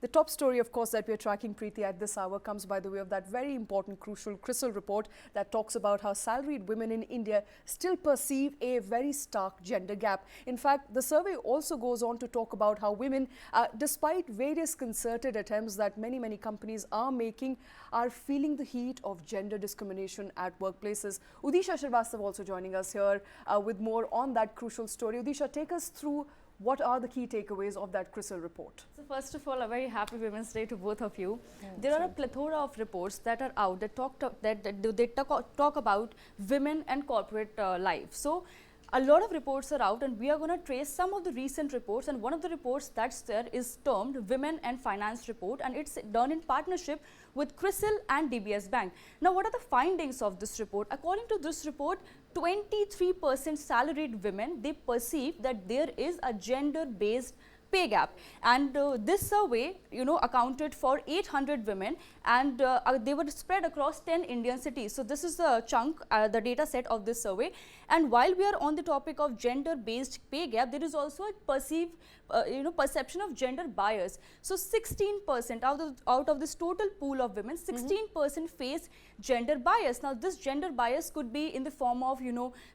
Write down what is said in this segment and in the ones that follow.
The top story, of course, that we're tracking, Preeti, at this hour comes by the way of that very important, crucial CRISIL report that talks about how salaried women in India still perceive a very stark gender gap. In fact, the survey also goes on to talk about how women, despite various concerted attempts that many companies are making, are feeling the heat of gender discrimination at workplaces. Udisha Srivastava also joining us here with more on that crucial story. Udisha, take us through what are the key takeaways of that CRISIL report? So first of all, a very happy Women's Day to both of you. There are a plethora of reports that are out that talk about women and corporate life. So a lot of reports are out, and we are going to trace some of the recent reports, and one of the reports that's there is termed Women and Finance Report, and it's done in partnership with CRISIL and DBS Bank. Now, what are the findings of this report? According to this report, 23% salaried women, they perceive that there is a gender-based pay gap, and this survey accounted for 800 women, and they were spread across 10 Indian cities. So this is the chunk, the data set of this survey. And while we are on the topic of gender based pay gap, there is also a perception of gender bias. So 16% out of this total pool of women, 16% face gender bias. Now this gender bias could be in the form of,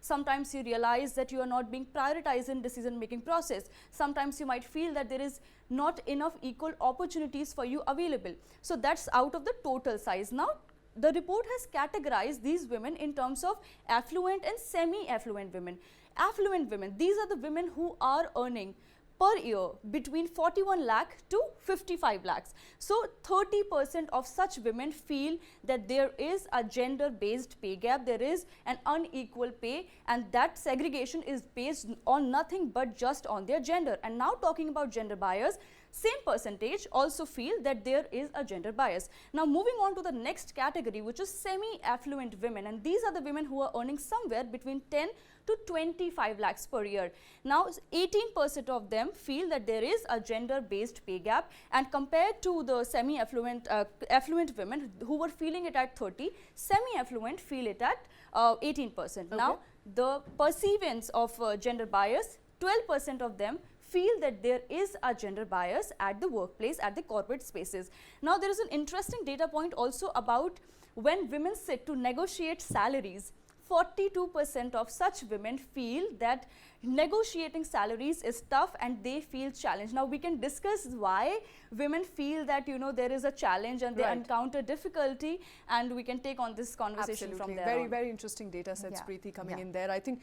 sometimes you realize that you are not being prioritized in decision making process. Sometimes you might feel that there is not enough equal opportunities for you available. So that's out of the total size. Now the report has categorized these women in terms of affluent and semi-affluent women. Affluent women, these are the women who are earning per year between 41 lakh to 55 lakhs. So 30% of such women feel that there is a gender based pay gap, there is an unequal pay, and that segregation is based on nothing but just on their gender. And now talking about gender bias, same percentage also feel that there is a gender bias. Now moving on to the next category, which is semi-affluent women, and these are the women who are earning somewhere between 10 to 25 lakhs per year. Now 18% of them feel that there is a gender based pay gap, and compared to the semi-affluent affluent women who were feeling it at 30, semi-affluent feel it at 18%. Okay. Now the perceivance of gender bias, 12% of them feel that there is a gender bias at the workplace, at the corporate spaces. Now there is an interesting data point also about when women sit to negotiate salaries. 42% of such women feel that negotiating salaries is tough and they feel challenged. Now we can discuss why women feel that there is a challenge and they encounter difficulty, and we can take on this conversation from there. Very interesting data sets, Preeti, coming in there. I think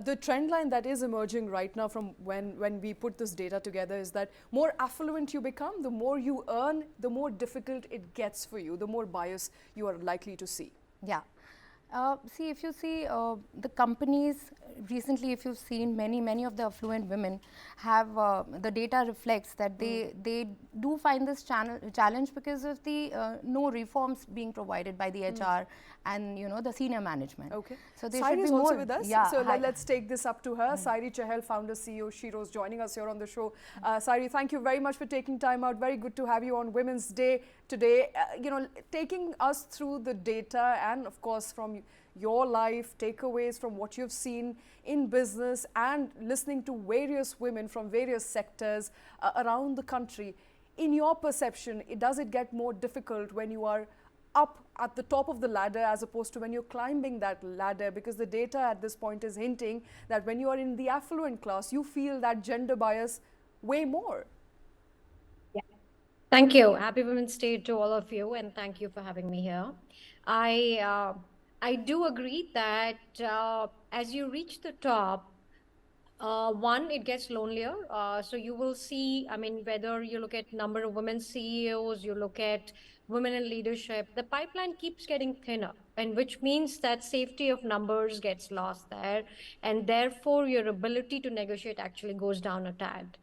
the trend line that is emerging right now from when we put this data together is that more affluent you become, the more you earn, the more difficult it gets for you, the more bias you are likely to see. Yeah. See, if you see the companies recently, if you've seen many of the affluent women have the data reflects that they do find this challenge because of the no reforms being provided by the HR and the senior management. Okay. So they Sairi should be is more also with us. Yeah, so let's take this up to her. Sairi Chahal, founder, CEO, Sheroes, joining us here on the show. Sairi, thank you very much for taking time out. Very good to have you on Women's Day today. Taking us through the data and of course from your life, takeaways from what you've seen in business, and listening to various women from various sectors around the country. In your perception, does it get more difficult when you are up at the top of the ladder as opposed to when you're climbing that ladder? Because the data at this point is hinting that when you are in the affluent class, you feel that gender bias way more. Yeah. Thank you. Happy Women's Day to all of you, and thank you for having me here. I do agree that as you reach the top, one, it gets lonelier. So you will see, whether you look at number of women CEOs, you look at women in leadership, the pipeline keeps getting thinner, and which means that safety of numbers gets lost there, and therefore your ability to negotiate actually goes down a tad.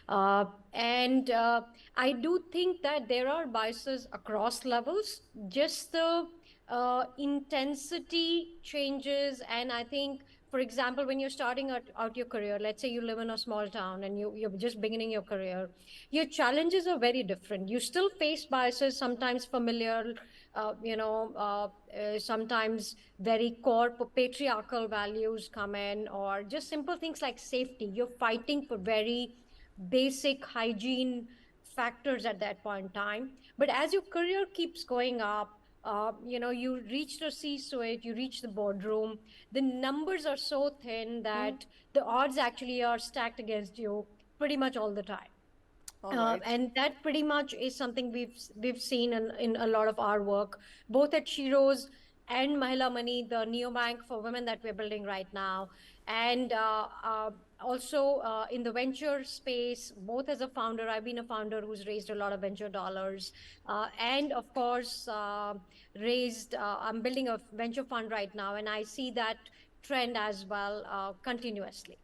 I do think that there are biases across levels, just the intensity changes. And I think, for example, when you're starting out your career, let's say you live in a small town and you're just beginning your career, your challenges are very different. You still face biases, sometimes familiar, sometimes very core patriarchal values come in, or just simple things like safety. You're fighting for very basic hygiene factors at that point in time. But as your career keeps going up, you reach the C-suite, you reach the boardroom, the numbers are so thin that the odds actually are stacked against you pretty much all the time. All right. And that pretty much is something we've seen in a lot of our work, both at Shiro's and Mahila Money, the neobank for women that we're building right now, and also in the venture space. Both as a founder, I've been a founder who's raised a lot of venture dollars, and of course raised. I'm building a venture fund right now, and I see that trend as well continuously.